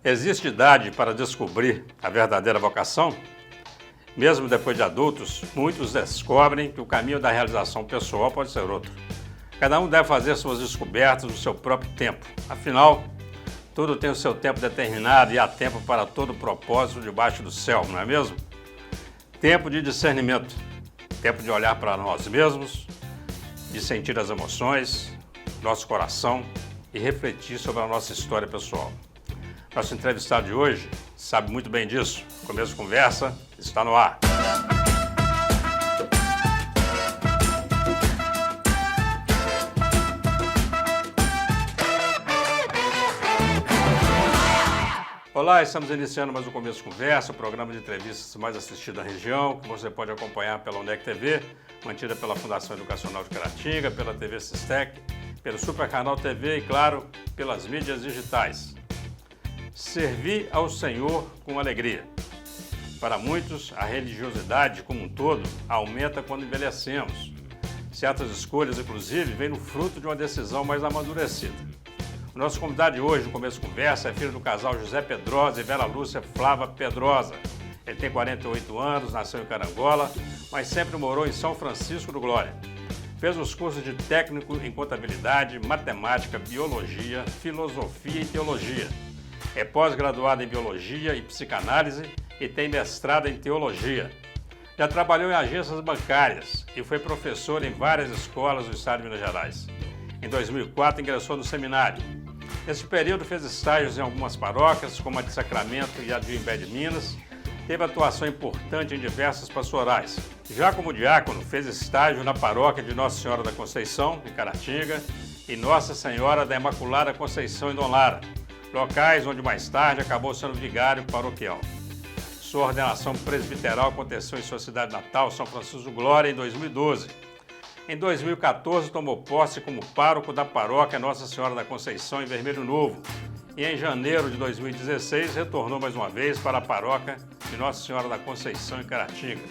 Existe idade para descobrir a verdadeira vocação? Mesmo depois de adultos, muitos descobrem que o caminho da realização pessoal pode ser outro. Cada um deve fazer suas descobertas no seu próprio tempo. Afinal, tudo tem o seu tempo determinado e há tempo para todo propósito debaixo do céu, não é mesmo? Tempo de discernimento, tempo de olhar para nós mesmos, de sentir as emoções, nosso coração e refletir sobre a nossa história pessoal. Nosso entrevistado de hoje sabe muito bem disso. Começo de conversa está no ar. Olá, estamos iniciando mais um Começo de Conversa, o programa de entrevistas mais assistido da região, que você pode acompanhar pela UNEC TV, mantida pela Fundação Educacional de Caratinga, pela TV Sistec, pelo Super Canal TV e, claro, pelas mídias digitais. Servir ao Senhor com alegria. Para muitos, a religiosidade como um todo aumenta quando envelhecemos. Certas escolhas, inclusive, vêm no fruto de uma decisão mais amadurecida. O nosso convidado de hoje, no Começo de Conversa, é filho do casal José Pedrosa e Vera Lúcia Flávia Pedrosa. Ele tem 48 anos, nasceu em Carangola, mas sempre morou em São Francisco do Glória. Fez os cursos de técnico em contabilidade, matemática, biologia, filosofia e teologia. É pós-graduado em biologia e psicanálise e tem mestrado em teologia. Já trabalhou em agências bancárias e foi professor em várias escolas do estado de Minas Gerais. Em 2004, ingressou no seminário. Nesse período, fez estágios em algumas paróquias, como a de Sacramento e a de Imbé de Minas. Teve atuação importante em diversas pastorais. Já como diácono, fez estágio na paróquia de Nossa Senhora da Conceição, em Caratinga, e Nossa Senhora da Imaculada Conceição, em Dom Lara, locais onde mais tarde acabou sendo vigário paroquial. Sua ordenação presbiteral aconteceu em sua cidade natal, São Francisco do Glória, em 2012. Em 2014, tomou posse como pároco da paróquia Nossa Senhora da Conceição, em Vermelho Novo. E em janeiro de 2016, retornou mais uma vez para a paróquia de Nossa Senhora da Conceição, em Caratinga.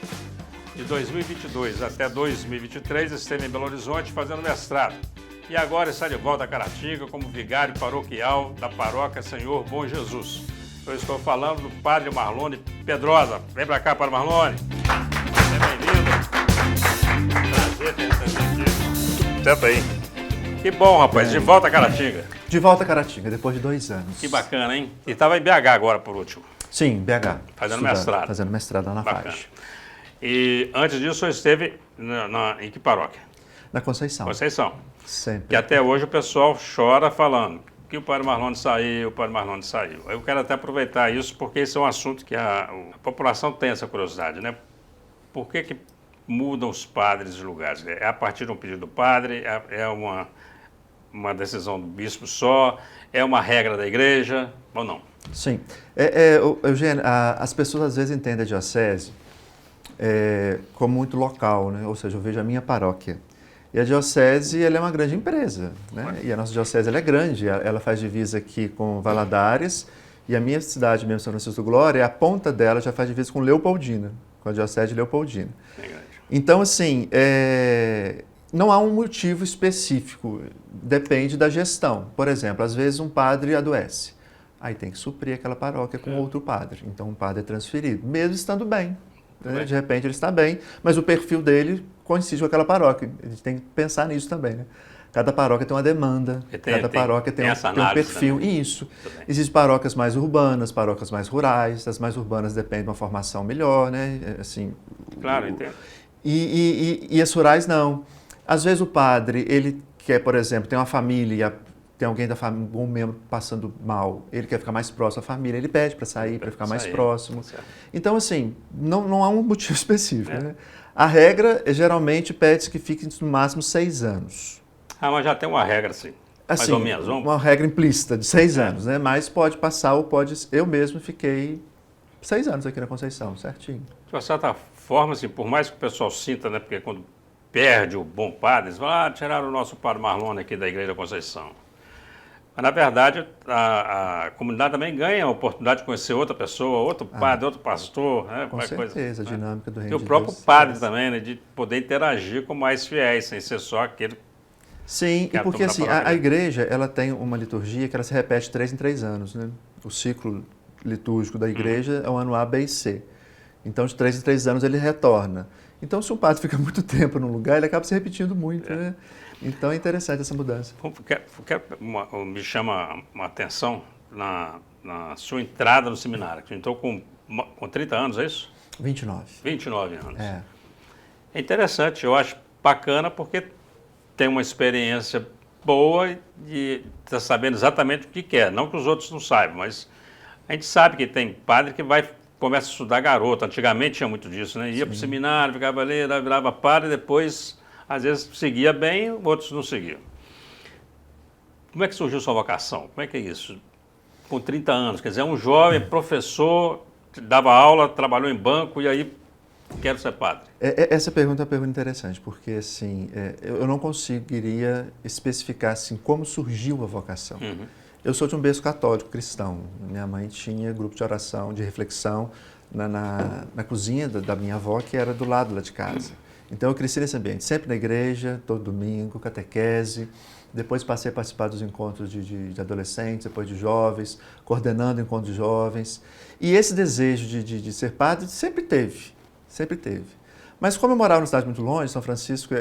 De 2022 até 2023, esteve em Belo Horizonte fazendo mestrado. E agora está de volta a Caratinga como vigário paroquial da paróquia Senhor Bom Jesus. Eu estou falando do padre Marlone Pedrosa. Vem para cá, padre Marlone. Seja bem-vindo. Prazer ter você aqui. Senta aí. Que bom, rapaz. De volta a Caratinga. De volta a Caratinga, depois de 2 anos. Que bacana, hein? E estava em BH agora, por último. Sim, BH. Fazendo mestrado. Fazendo mestrado lá na FAG. E antes disso, você esteve em que paróquia? Na Conceição. Conceição. Sempre. Que até hoje o pessoal chora falando que o padre Marlone saiu, o padre Marlone saiu. Eu quero até aproveitar isso, porque esse é um assunto que a população tem essa curiosidade, né? Por que mudam os padres de lugares? É a partir de um pedido do padre? É uma decisão do bispo só? É uma regra da igreja ou não? Sim. Eugênio, as pessoas às vezes entendem a diocese como muito local, né? Ou seja, eu vejo a minha paróquia. E a diocese, ela é uma grande empresa, né? E a nossa diocese, ela é grande, ela faz divisa aqui com Valadares, e a minha cidade mesmo, São Francisco do Glória, a ponta dela já faz divisa com Leopoldina, com a diocese de Leopoldina. Então, assim, não há um motivo específico, depende da gestão. Por exemplo, às vezes um padre adoece, aí tem que suprir aquela paróquia com outro padre, então um padre é transferido, mesmo estando bem. De repente ele está bem, mas o perfil dele coincide com aquela paróquia. A gente tem que pensar nisso também, né? Cada paróquia tem uma demanda, cada paróquia tem um perfil. E isso. Existem paróquias mais urbanas, paróquias mais rurais. As mais urbanas dependem de uma formação melhor, né? Assim, claro, entendo. E as rurais não. Às vezes o padre, ele quer, por exemplo, tem uma família, tem alguém da família, um membro passando mal, ele quer ficar mais próximo da família, ele pede para sair, para ficar mais próximo. Certo. Então, assim, não há um motivo específico. Né? A regra, geralmente, pede que fique no máximo 6 anos. Ah, mas já tem uma regra, assim, mais ou menos. Uma regra implícita de 6 anos, né? Mas pode passar ou pode... Eu mesmo fiquei 6 anos aqui na Conceição, certinho. De uma certa forma, assim, por mais que o pessoal sinta, né? Porque quando perde o bom padre, eles falam, tiraram o nosso padre Marlone aqui da Igreja da Conceição. Mas, na verdade, a comunidade também ganha a oportunidade de conhecer outra pessoa, outro padre, outro pastor. Né? Com certeza, a dinâmica do reino de Deus. E o próprio padre também, né, de poder interagir com mais fiéis, sem ser só aquele Sim, Que e a porque turma da assim, paróquia a igreja ela tem uma liturgia que ela se repete 3 em 3 anos, né? O ciclo litúrgico da igreja é o ano A, B e C. Então, de 3 em 3 anos ele retorna. Então, se um padre fica muito tempo num lugar, ele acaba se repetindo muito, né? Então, é interessante essa mudança. Me chama a atenção na sua entrada no seminário. Você entrou com 30 anos, é isso? 29. 29 anos. É. É interessante, eu acho bacana porque tem uma experiência boa e está sabendo exatamente o que quer. Não que os outros não saibam, mas a gente sabe que tem padre que começa a estudar garoto. Antigamente tinha muito disso, né? Ia para o seminário, ficava ali, virava padre e depois, às vezes, seguia bem, outros não seguiam. Como é que surgiu sua vocação? Como é que é isso? Com 30 anos, quer dizer, um jovem professor, dava aula, trabalhou em banco e aí quero ser padre. Essa pergunta é uma pergunta interessante, porque assim, eu não conseguiria especificar assim, como surgiu a vocação. Uhum. Eu sou de um berço católico cristão. Minha mãe tinha grupo de oração, de reflexão na cozinha da minha avó, que era do lado lá de casa. Então eu cresci nesse ambiente, sempre na igreja, todo domingo, catequese. Depois passei a participar dos encontros de adolescentes, depois de jovens, coordenando encontros de jovens. E esse desejo de ser padre sempre teve, sempre teve. Mas como eu morava numa cidade muito longe, São Francisco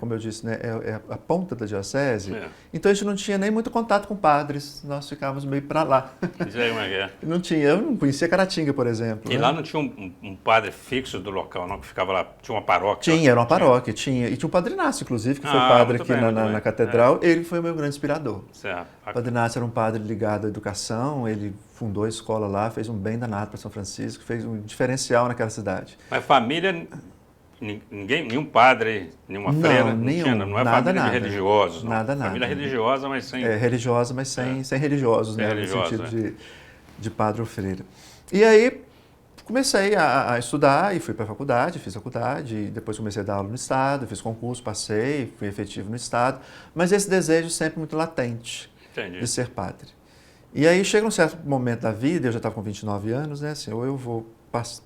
como eu disse, né, é a ponta da diocese, então a gente não tinha nem muito contato com padres, nós ficávamos meio para lá. Isso aí, como é que é? Não tinha, eu não conhecia Caratinga, por exemplo. E né? lá não tinha um padre fixo do local, não, que ficava lá, tinha uma paróquia? Tinha, era uma paróquia, tinha. E tinha o Padre Inácio, inclusive, que foi padre muito aqui bem, muito na bem. catedral. Ele foi o meu grande inspirador. Certo. O Padre Inácio era um padre ligado à educação, ele fundou a escola lá, fez um bem danado para São Francisco, fez um diferencial naquela cidade. Mas família, nenhum padre, nenhuma freira, não é nada, família de religiosos, não. Nada. Família religiosa, mas sem... religiosa, mas sem religiosos, Sem né? religiosos, no sentido de padre ou freira. E aí, comecei a estudar e fui para a faculdade, fiz faculdade, e depois comecei a dar aula no Estado, fiz concurso, passei, fui efetivo no Estado, mas esse desejo sempre muito latente de ser padre. E aí chega um certo momento da vida, eu já estava com 29 anos, né, assim, ou eu vou partir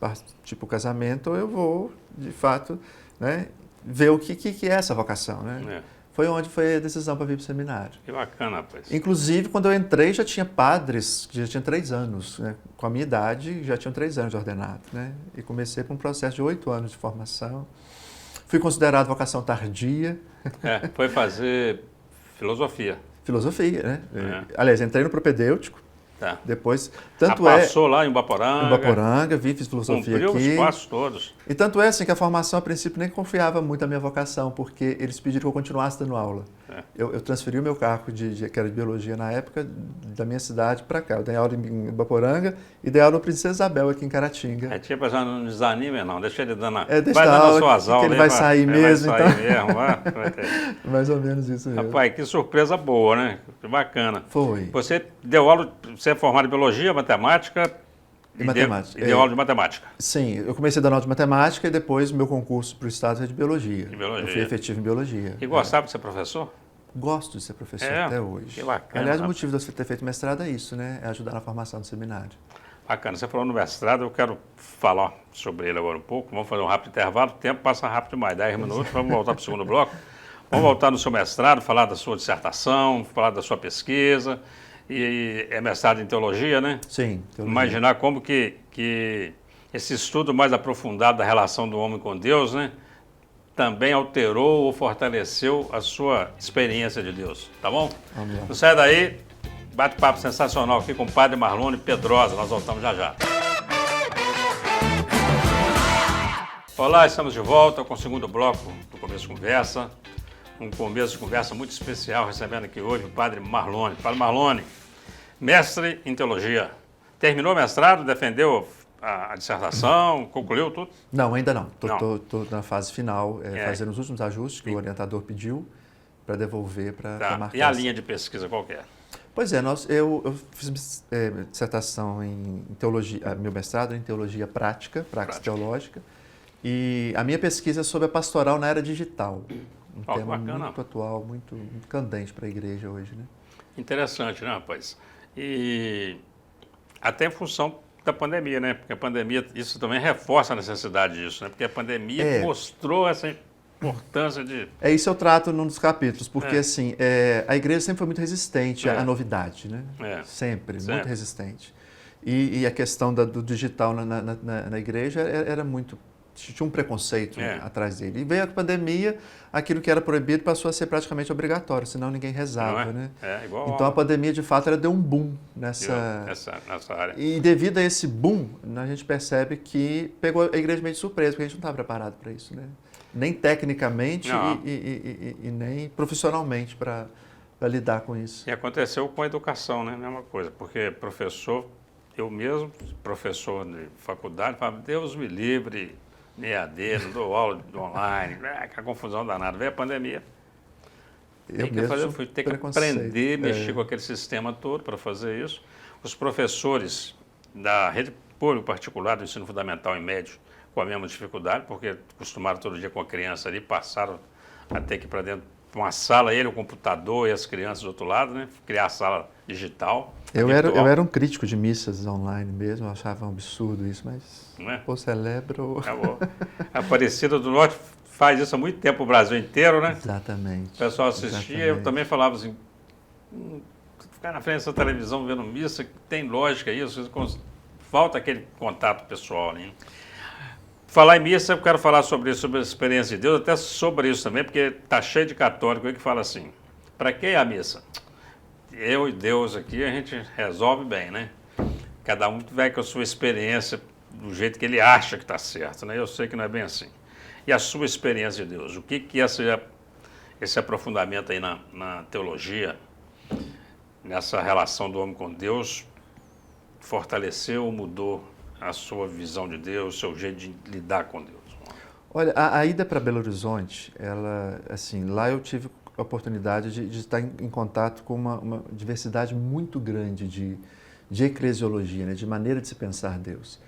para o casamento, ou eu vou, de fato, né, ver o que é essa vocação, né? Foi onde foi a decisão para vir para o seminário. Que bacana, rapaz. Inclusive, quando eu entrei, já tinha padres que já tinham 3 anos, né? Com a minha idade, já tinham 3 anos de ordenado, né? E comecei com um processo de 8 anos de formação. Fui considerado vocação tardia. Foi fazer filosofia. Filosofia, né? Aliás, entrei no propedêutico. Tá. Depois, passou lá em Ubaporanga. Em Ubaporanga, fiz filosofia aqui. Cumpriu os passos todos. E tanto é assim que a formação, a princípio, nem confiava muito na minha vocação, porque eles pediram que eu continuasse dando aula. Eu transferi o meu cargo, que era de biologia na época, da minha cidade para cá. Eu dei aula em Ubaporanga e dei aula no Princesa Isabel, aqui em Caratinga. Tipo, não desanime não, deixa ele dando vai dando as suas aulas. Que ele vai sair mesmo. Vai sair mesmo, Mais ou menos isso mesmo. Rapaz, que surpresa boa, né? Que bacana. Foi. Você deu aula, você é formado em biologia, matemática... E matemática. Deu aula de matemática. Sim, eu comecei dando aula de matemática e depois meu concurso para o Estado é de biologia. Eu fui efetivo em biologia. E gostava de ser professor? Gosto de ser professor até hoje. Que bacana. Aliás, o motivo de eu ter feito mestrado é isso, né? É ajudar na formação do seminário. Bacana. Você falou no mestrado, eu quero falar sobre ele agora um pouco. Vamos fazer um rápido intervalo, o tempo passa rápido demais, 10 minutos, vamos voltar para o segundo bloco. Vamos voltar no seu mestrado, falar da sua dissertação, falar da sua pesquisa. E é mestrado em teologia, né? Sim, teologia. Imaginar como que esse estudo mais aprofundado da relação do homem com Deus, né? Também alterou ou fortaleceu a sua experiência de Deus, tá bom? Amém. Não sai daí, bate-papo sensacional aqui com o Padre Marlone Pedrosa, nós voltamos já já. Olá, estamos de volta com o segundo bloco do Começo de Conversa. Um começo de conversa muito especial, recebendo aqui hoje o Padre Marlone. Padre Marlone, mestre em teologia. Terminou o mestrado, defendeu a dissertação, concluiu tudo? Não, ainda não. Estou na fase final, fazendo os últimos ajustes que o orientador pediu para devolver para marcar. E a linha de pesquisa qual que é? Pois é, eu fiz dissertação em teologia, meu mestrado em teologia prática teológica, e a minha pesquisa é sobre a pastoral na era digital. Um tema muito atual, muito candente para a igreja hoje, né? Interessante, né, rapaz? E até em função da pandemia, né? Porque a pandemia, isso também reforça a necessidade disso, né? Porque a pandemia mostrou essa importância de... Isso eu trato num dos capítulos, porque assim, a igreja sempre foi muito resistente à novidade, né? Sempre, muito resistente. E a questão do digital na igreja era muito... Tinha um preconceito atrás dele. E veio a pandemia, aquilo que era proibido passou a ser praticamente obrigatório, senão ninguém rezava, né? Igual então a pandemia, de fato, ela deu um boom nessa área. E devido a esse boom, a gente percebe que pegou a igreja meio de surpresa, porque a gente não estava preparado para isso, né? Nem tecnicamente e nem profissionalmente para lidar com isso. E aconteceu com a educação, né? Mesma coisa, porque professor, eu mesmo, professor de faculdade, falava, Deus me livre, EAD, não dou aula online, que confusão danada. Veio a pandemia. Eu fui ter que aprender, mexer com aquele sistema todo para fazer isso. Os professores da rede pública particular do ensino fundamental e médio com a mesma dificuldade, porque acostumaram todo dia com a criança ali, passaram a ter que ir para dentro de uma sala, ele, o computador e as crianças do outro lado, né? Criar a sala digital. Eu era um crítico de missas online mesmo, eu achava um absurdo isso, mas ou celebro... Acabou. A Aparecida do Norte faz isso há muito tempo, o Brasil inteiro, né? Exatamente. O pessoal assistia, eu também falava assim, ficar na frente dessa televisão vendo missa, tem lógica isso, falta aquele contato pessoal ali. Falar em missa, eu quero falar sobre isso, sobre a experiência de Deus, até sobre isso também, porque está cheio de católico aí que fala assim, para que a missa? Eu e Deus aqui, a gente resolve bem, né? Cada um vai com a sua experiência do jeito que ele acha que está certo, né? Eu sei que não é bem assim. E a sua experiência de Deus? O que esse aprofundamento aí na teologia, nessa relação do homem com Deus, fortaleceu ou mudou a sua visão de Deus, o seu jeito de lidar com Deus? Olha, a ida para Belo Horizonte, ela, assim, lá eu tive a oportunidade de estar em contato com uma diversidade muito grande de eclesiologia, né, de maneira de se pensar Deus.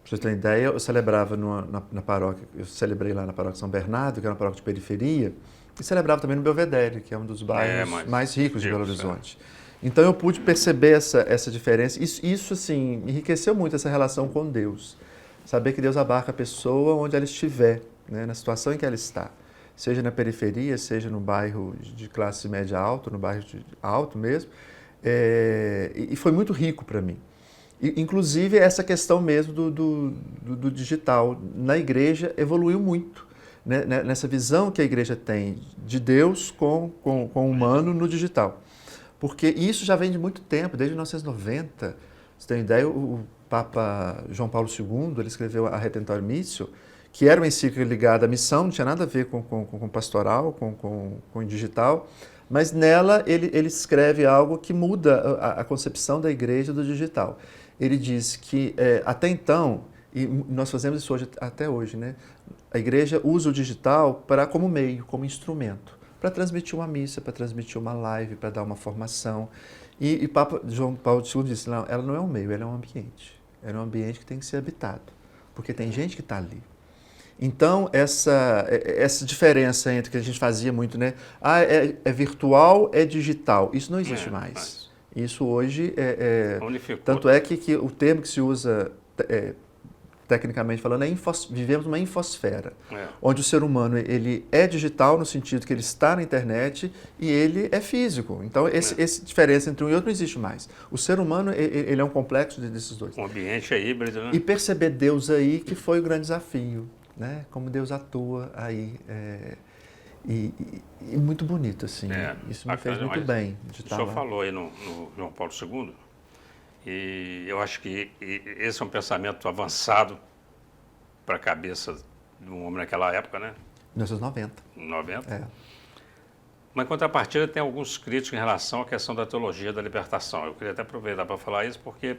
Para você ter uma ideia, eu celebrava na paróquia, eu celebrei lá na paróquia São Bernardo, que era uma paróquia de periferia, e celebrava também no Belvedere, que é um dos bairros mais ricos de Belo Horizonte. Então eu pude perceber essa diferença. Isso assim, enriqueceu muito essa relação com Deus. Saber que Deus abarca a pessoa onde ela estiver, né, na situação em que ela está. Seja na periferia, seja no bairro de classe média alta, no bairro alto mesmo. E foi muito rico para mim. Inclusive essa questão mesmo do digital na igreja evoluiu muito, né, nessa visão que a igreja tem de Deus com o humano no digital. Porque isso já vem de muito tempo, desde 1990. Você tem ideia, o Papa João Paulo II, ele escreveu a Redemptor Missio, que era uma encíclica ligada à missão, não tinha nada a ver com pastoral, com o digital, mas nela ele escreve algo que muda a concepção da igreja do digital. Ele diz que até então, e nós fazemos isso até hoje, né? A igreja usa o digital como meio, como instrumento, para transmitir uma missa, para transmitir uma live, para dar uma formação. E Papa João Paulo II disse, não, ela não é um meio, ela é um ambiente. Ela é um ambiente que tem que ser habitado, porque tem gente que está ali. Então, essa diferença entre o que a gente fazia muito, né? É virtual, é digital. Isso não existe mais. Isso hoje tanto é que o termo que se usa, tecnicamente falando, vivemos uma infosfera, onde o ser humano ele é digital no sentido que ele está na internet e ele é físico. Então, essa diferença entre um e outro não existe mais. O ser humano ele é um complexo desses dois. O ambiente é híbrido, né? E perceber Deus aí que foi o grande desafio, né? Como Deus atua aí. E muito bonito, assim. Isso me fez muito bem. O senhor falou aí no João Paulo II, e eu acho que esse é um pensamento avançado para a cabeça de um homem naquela época, né? 1990. 90. Mas, em contrapartida, tem alguns críticos em relação à questão da teologia da libertação. Eu queria até aproveitar para falar isso, porque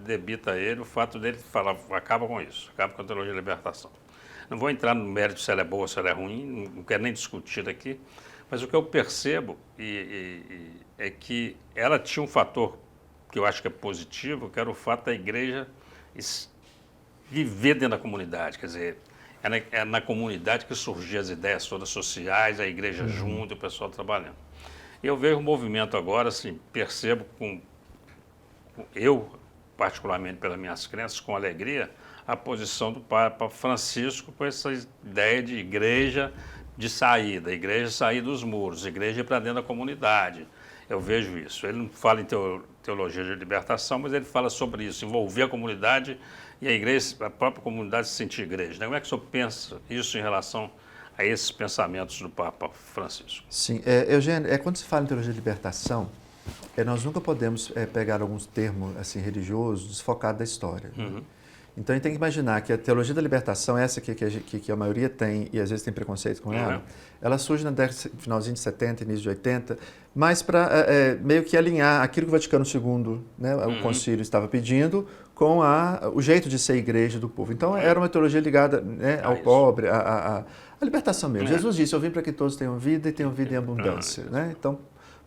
debita ele o fato dele falar, acaba com isso, acaba com a teologia da libertação. Não vou entrar no mérito se ela é boa ou se ela é ruim, não quero nem discutir daqui, mas o que eu percebo é que ela tinha um fator que eu acho que é positivo, que era o fato da igreja viver dentro da comunidade, quer dizer, é na comunidade que surgiam as ideias todas sociais, a igreja junto, o pessoal trabalhando. E eu vejo um movimento agora, assim, percebo eu particularmente pelas minhas crenças, com alegria, a posição do Papa Francisco com essa ideia de igreja de saída, igreja sair dos muros, igreja ir para dentro da comunidade. Eu vejo isso. Ele não fala em teologia de libertação, mas ele fala sobre isso, envolver a comunidade e a igreja, a própria comunidade se sentir igreja. Né? Como é que o senhor pensa isso em relação a esses pensamentos do Papa Francisco? Sim, Eugênio, quando se fala em teologia de libertação, nós nunca podemos pegar alguns termos assim, religiosos desfocados da história. Né? Uhum. Então a gente tem que imaginar que a teologia da libertação, essa que a maioria tem e às vezes tem preconceito com ela, ela surge na década, finalzinho de 70, início de 80, mas para meio que alinhar aquilo que o Vaticano II, né, o concílio estava pedindo, com o jeito de ser igreja do povo. Então era uma teologia ligada, né, ao pobre, à libertação mesmo. Jesus disse, eu vim para que todos tenham vida e tenham vida em abundância. Né? Então,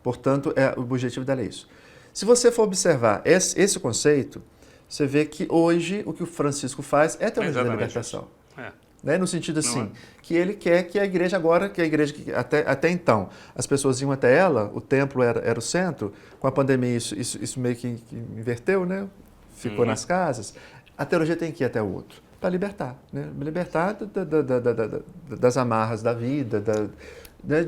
portanto, o objetivo dela é isso. Se você for observar esse conceito, você vê que hoje o que o Francisco faz é teologia da libertação. Né? No sentido assim, que ele quer que a igreja agora, que a igreja que até então as pessoas iam até ela, o templo era o centro, com a pandemia isso meio que inverteu, né? Ficou nas casas, a teologia tem que ir até o outro, para libertar, né? Libertar das amarras da vida,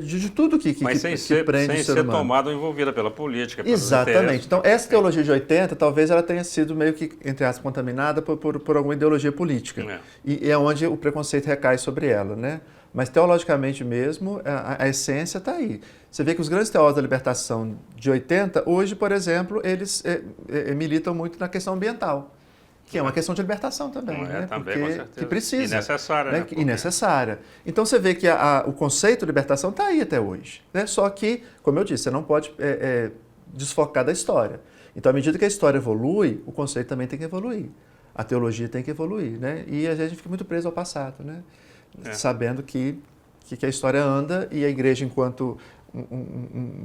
de tudo que prende o ser humano. Sem ser tomada ou envolvida pela política. Exatamente. Então, essa teologia de 80, talvez ela tenha sido meio que, entre aspas, contaminada por alguma ideologia política. E é onde o preconceito recai sobre ela, né? Mas, teologicamente mesmo, a essência está aí. Você vê que os grandes teólogos da libertação de 80, hoje, por exemplo, eles militam muito na questão ambiental. Que é uma questão de libertação também, né? Também, com certeza. Que precisa. E necessária, né? E necessária. Então você vê que o conceito de libertação está aí até hoje. Né? Só que, como eu disse, você não pode desfocar da história. Então, à medida que a história evolui, o conceito também tem que evoluir. A teologia tem que evoluir. Né? E a gente fica muito preso ao passado, né? Sabendo que a história anda e a igreja, enquanto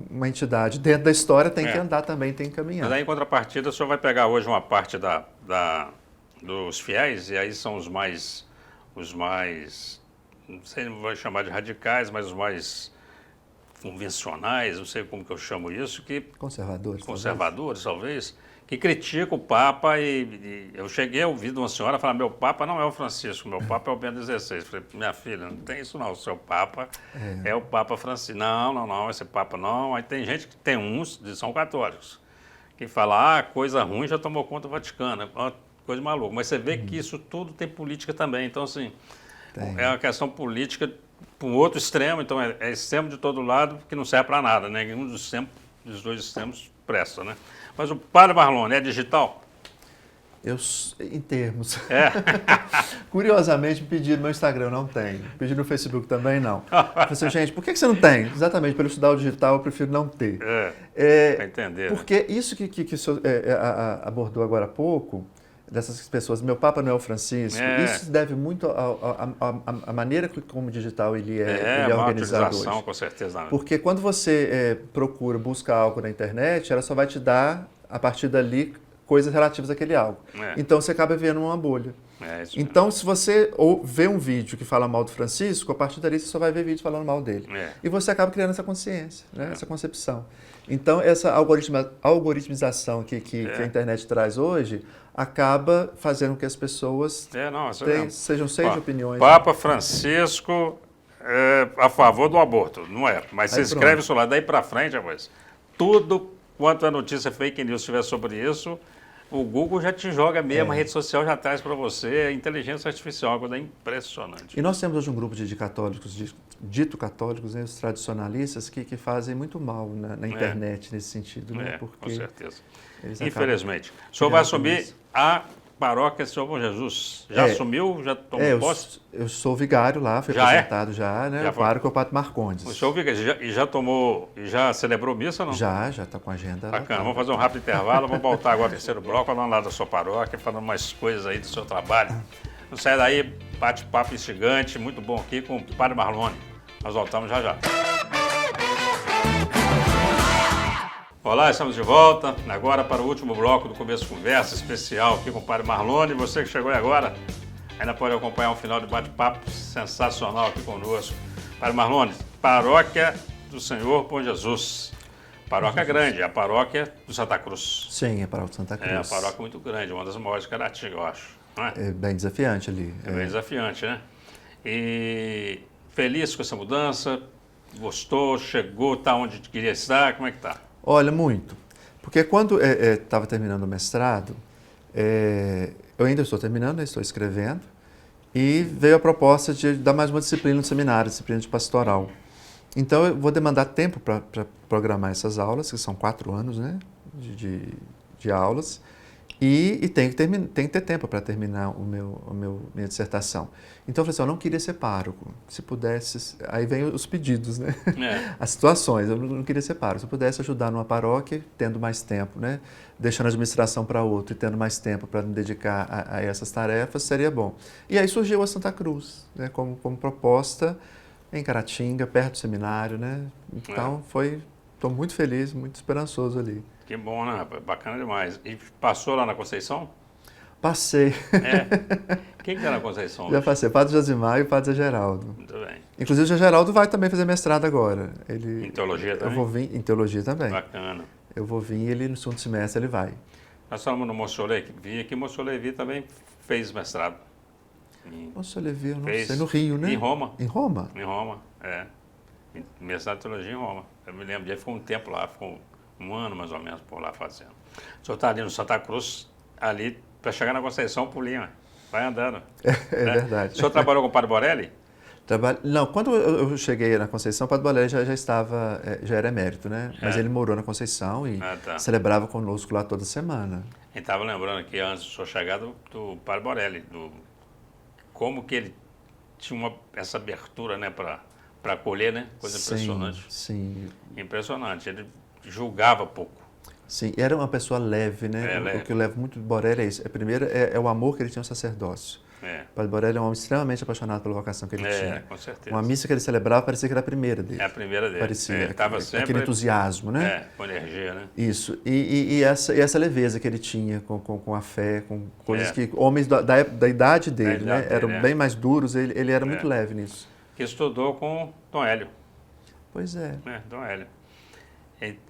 uma entidade dentro da história, tem que andar também, tem que caminhar. Mas aí, em contrapartida, o senhor vai pegar hoje uma parte dos fiéis, e aí são os mais, não sei, não vou chamar de radicais, mas os mais convencionais, não sei como que eu chamo isso, que conservadores talvez, que criticam o Papa e eu cheguei a ouvir de uma senhora falar, meu Papa não é o Francisco, meu Papa é o Bento XVI. Falei, minha filha, não tem isso não, o seu Papa é o Papa Francisco. Não, esse Papa não. Aí tem gente que tem uns, são católicos, que fala, coisa ruim já tomou conta do Vaticano, é uma coisa maluca. Mas você vê que isso tudo tem política também, então assim, é uma questão política para um outro extremo, então é extremo de todo lado que não serve para nada, né? Nenhum dos dois extremos presta, né? Mas o Padre Marlone é digital? Em termos. Curiosamente, me pediram no meu Instagram, eu não tenho. Pediram no Facebook também, não. Eu falei assim, gente, por que você não tem? Exatamente, pelo estudar o digital, eu prefiro não ter. Para entender. Porque isso que o senhor abordou agora há pouco, dessas pessoas, meu Papa não é o Francisco, isso se deve muito à maneira como o digital ele é organizado hoje. Com certeza. Porque quando você busca algo na internet, ela só vai te dar, a partir dali, coisas relativas àquele algo. Então você acaba vendo uma bolha. Então, se você vê um vídeo que fala mal do Francisco, a partir dali você só vai ver vídeo falando mal dele. E você acaba criando essa consciência, né? Essa concepção. Então, essa algoritmização que a internet traz hoje acaba fazendo com que as pessoas sejam cheias de opiniões. Papa Francisco é a favor do aborto, não é? Mas você escreve isso lá, daí para frente, rapaz, tudo quanto a notícia fake news tiver sobre isso, o Google já te joga mesmo, a rede social já traz para você, a inteligência artificial, uma coisa impressionante. E nós temos hoje um grupo de católicos, dito católicos, né, os tradicionalistas, que fazem muito mal na internet nesse sentido. Né, porque com certeza. Infelizmente. O senhor vai assumir a paróquia Senhor Bom Jesus. Já assumiu? Já tomou posse? Eu sou vigário lá, fui apresentado já, né? O pároco é o Padre Marcondes. O senhor já celebrou missa ou não? Já está com a agenda. Bacana, vamos fazer um rápido intervalo, vamos voltar agora ao terceiro bloco, falando lá da sua paróquia, falando mais coisas aí do seu trabalho. Não sai daí, bate-papo instigante, muito bom aqui com o Padre Marlone. Nós voltamos já. Olá, estamos de volta, agora para o último bloco do Começo Conversa, especial aqui com o Padre Marlone. Você que chegou aí agora, ainda pode acompanhar um final de bate-papo sensacional aqui conosco. Padre Marlone, Paróquia do Senhor Bom Jesus. Paróquia grande, a paróquia do Santa Cruz. Sim, a paróquia de Santa Cruz. É, a paróquia muito grande, uma das maiores de Caratinga, eu acho. Não é? É bem desafiante ali. É bem desafiante, né? E feliz com essa mudança? Gostou? Chegou? Está onde queria estar? Como é que está? Olha, muito. Porque quando estava terminando o mestrado, eu ainda estou terminando, né, estou escrevendo, e veio a proposta de dar mais uma disciplina no seminário, disciplina de pastoral. Então, eu vou demandar tempo para programar essas aulas, que são 4 anos, né, de aulas, e tem que ter tempo para terminar minha dissertação. Então, eu falei assim, eu não queria ser pároco. Se pudesse... Aí vem os pedidos, né? As situações. Eu não queria ser pároco. Se eu pudesse ajudar numa paróquia, tendo mais tempo, né? Deixando a administração para outro e tendo mais tempo para me dedicar a essas tarefas, seria bom. E aí surgiu a Santa Cruz, né? Como proposta em Caratinga, perto do seminário, né? Então, estou muito feliz, muito esperançoso ali. Que bom, né, rapaz? Bacana demais. E passou lá na Conceição? Passei. Quem que era na Conceição? Já passei, Padre Josimar e o Padre Zé Geraldo. Muito bem. Inclusive o Zé Geraldo vai também fazer mestrado agora. Em teologia também? Eu vou vir em teologia também. Bacana. Eu vou vir e ele no segundo semestre ele vai. Nós falamos no Monsenhor Levi, que o Monsenhor Levi também fez mestrado. Monsenhor Levi, eu não sei, no Rio, né? Em Roma. Em Roma? Em Roma, mestrado de teologia em Roma. Eu me lembro, ele ficou um tempo lá, ficou 1 ano mais ou menos por lá fazendo. O senhor está ali no Santa Cruz, ali, para chegar na Conceição, pulinha. Vai andando. É verdade. O senhor trabalhou com o Padre Borelli? Não, quando eu cheguei na Conceição, o Padre Borelli já era emérito, né? Mas ele morou na Conceição e celebrava conosco lá toda semana. A gente estava lembrando aqui, antes do senhor chegar, do Padre Borelli, como que ele tinha essa abertura, né, para acolher, né? Coisa impressionante. Sim. Impressionante. Ele julgava pouco. Sim, era uma pessoa leve, né? O que eu levo muito do Borelli é isso. Primeiro, é o amor que ele tinha ao sacerdócio. O Padre Borelli é um homem extremamente apaixonado pela vocação que ele tinha. Com certeza. Uma missa que ele celebrava parecia que era a primeira dele. É a primeira dele. Parecia. Ele estava sempre... Aquele entusiasmo, né? Com energia, né? Isso. E essa leveza que ele tinha com a fé, com coisas que homens da idade dele, né? Eram bem mais duros, ele era muito leve nisso. Que estudou com Dom Hélio. Pois é. Dom Hélio.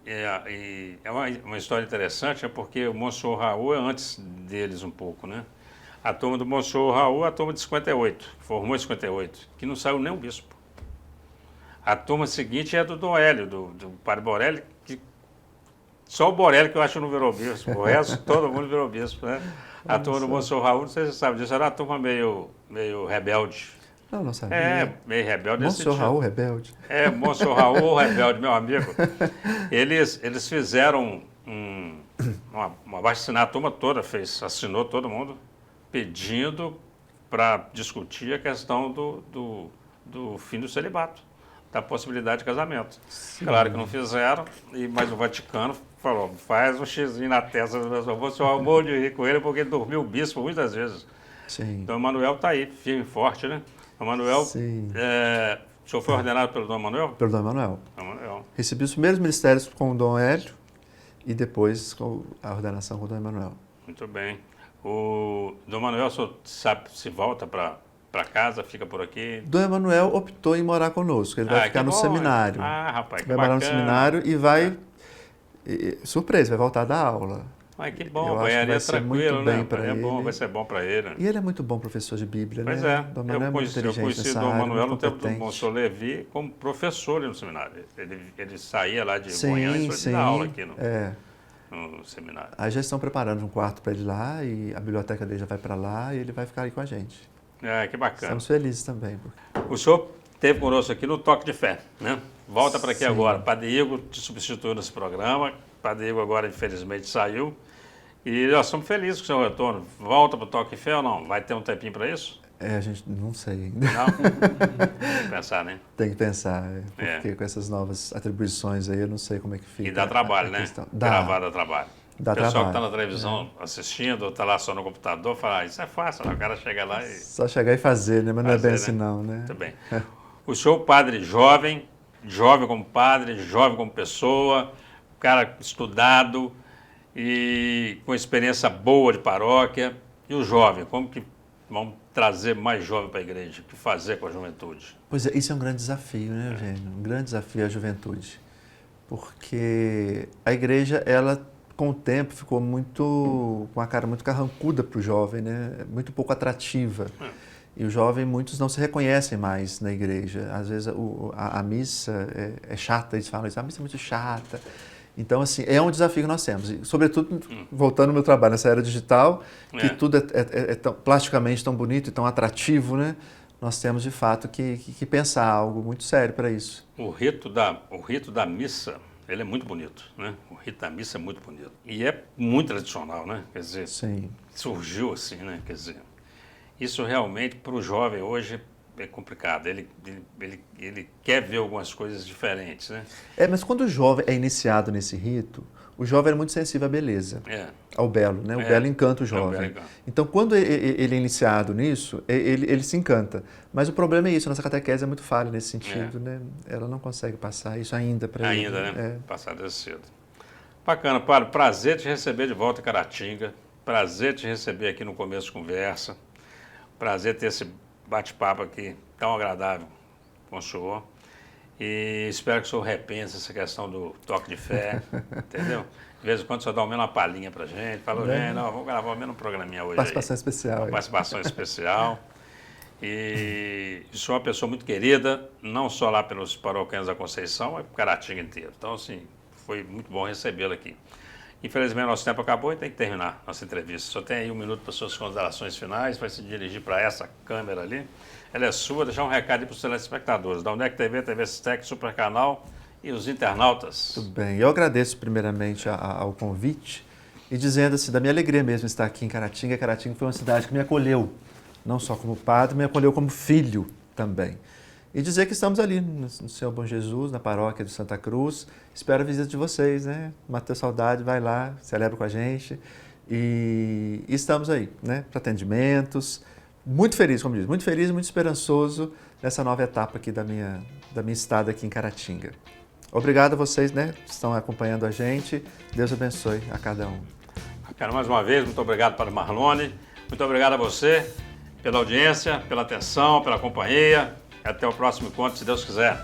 É uma história interessante, porque o Monsenhor Raul é antes deles um pouco, né? A turma do Monsenhor Raul é a turma de 58, formou em 58, que não saiu nem um bispo. A turma seguinte é do Dom Hélio, do Padre Borelli, que só o Borelli que eu acho que não virou bispo, o resto todo mundo virou bispo, né? A turma do Monsenhor Raul, não sei se você sabe disso, era uma turma meio rebelde. Não sabia. Meio rebelde nesse sentido. Monsenhor Raul rebelde. Monsenhor Raul rebelde, meu amigo. Eles fizeram um abaixo-assinado, a turma toda assinou todo mundo, pedindo para discutir a questão do fim do celibato, da possibilidade de casamento. Sim. Claro que não fizeram, mas o Vaticano falou, faz um xizinho na testa do meu avô, se eu amor de rir com ele, porque ele dormiu o bispo muitas vezes. Sim. Então, Manuel está aí, firme e forte, né? Dom Manuel, o senhor foi ordenado pelo Dom Manuel? Pelo Dom Manuel. Recebi os primeiros ministérios com o Dom Hélio e depois com a ordenação com o Dom Emanuel. Muito bem. O Dom Manuel, o senhor sabe se volta para casa, fica por aqui? Dom Emanuel optou em morar conosco, ele vai ficar no seminário. Rapaz, que vai morar no seminário e vai, surpresa, vai voltar a dar aula. Que bom, banharia tranquilo, né? Vai ser bom para ele. E ele é muito bom professor de Bíblia, pois né? Dom Manuel é muito inteligente eu conheci o Dom Manuel no tempo do Monsenhor Levi como professor ali no seminário. Ele saía lá de Goiânia e foi dar aula aqui no seminário. Aí já estão preparando um quarto para ele lá e a biblioteca dele já vai para lá e ele vai ficar aí com a gente. Que bacana. Estamos felizes também. O senhor esteve conosco aqui no Toque de Fé, né? Volta para aqui agora. Padre Igor te substituiu nesse programa. Padre Igor agora, infelizmente, saiu. E nós estamos felizes com o seu retorno. Volta para o Toque de Fé ou não? Vai ter um tempinho para isso? A gente não sei ainda. Não? Tem que pensar, né? Tem que pensar, porque com essas novas atribuições aí eu não sei como é que fica. E dá trabalho, né? Gravar dá trabalho. O pessoal que está na televisão assistindo, ou está lá só no computador, fala, isso é fácil, o cara chega lá e... Só chegar e fazer, né? Mas não é bem assim não, né? Muito bem. O senhor, padre jovem como padre, jovem como pessoa, cara estudado e com experiência boa de paróquia. E o jovem, como que vamos trazer mais jovem para a igreja? O que fazer com a juventude? Pois é, isso é um grande desafio, né, Eugênio? Um grande desafio à juventude. porque a igreja, ela com o tempo ficou com uma cara muito carrancuda para o jovem, né? Muito pouco atrativa. E o jovem, muitos não se reconhecem mais na igreja. Às vezes a missa é chata, eles falam isso, a missa é muito chata. Então, assim, é um desafio que nós temos. E, sobretudo, voltando ao meu trabalho nessa era digital, que tudo é tão, plasticamente tão bonito e tão atrativo, né? Nós temos, de fato, que pensar algo muito sério para isso. O rito da missa, ele é muito bonito, né? O rito da missa é muito bonito. E é muito tradicional, né? Quer dizer, Sim. surgiu assim, né? Quer dizer, isso realmente para o jovem hoje é complicado. Ele quer ver algumas coisas diferentes, né? Mas quando o jovem é iniciado nesse rito, o jovem é muito sensível à beleza, ao belo, né? O belo encanta o jovem. Então, quando ele é iniciado nisso, ele se encanta. Mas o problema é isso, nossa catequese é muito falha nesse sentido, né? Ela não consegue passar isso ainda para ele. Ainda, né? Passar desde cedo. Bacana, Padre. Prazer te receber de volta em Caratinga. Prazer te receber aqui no Começo de Conversa. Prazer ter esse bate-papo aqui tão agradável com o senhor. E espero que o senhor repense essa questão do toque de fé, entendeu? De vez em quando o senhor dá uma palhinha pra gente, fala, gente, não, vamos gravar menos um programinha hoje. Participação especial. Uma participação especial. E o senhor é uma pessoa muito querida, não só lá pelos paroquianos da Conceição, mas para o Caratinga inteiro. Então, assim, foi muito bom recebê-lo aqui. Infelizmente, nosso tempo acabou e tem que terminar nossa entrevista. Só tem aí 1 minuto para suas considerações finais, vai se dirigir para essa câmera ali. Ela é sua, deixar um recado aí para os telespectadores da UNEC TV, TV Sistec, Super Canal e os internautas. Tudo bem. Eu agradeço primeiramente ao convite e dizendo assim, da minha alegria mesmo estar aqui em Caratinga. Caratinga foi uma cidade que me acolheu, não só como padre, me acolheu como filho também. E dizer que estamos ali no Senhor Bom Jesus, na paróquia de Santa Cruz. Espero a visita de vocês, né? Mateu saudade, vai lá, celebra com a gente. E estamos aí, né? Para atendimentos. Muito feliz, como diz, muito feliz e muito esperançoso nessa nova etapa aqui da minha estada aqui em Caratinga. Obrigado a vocês, né? Que estão acompanhando a gente. Deus abençoe a cada um. Quero mais uma vez, muito obrigado, Padre Marlone. Muito obrigado a você pela audiência, pela atenção, pela companhia. Até o próximo encontro, se Deus quiser.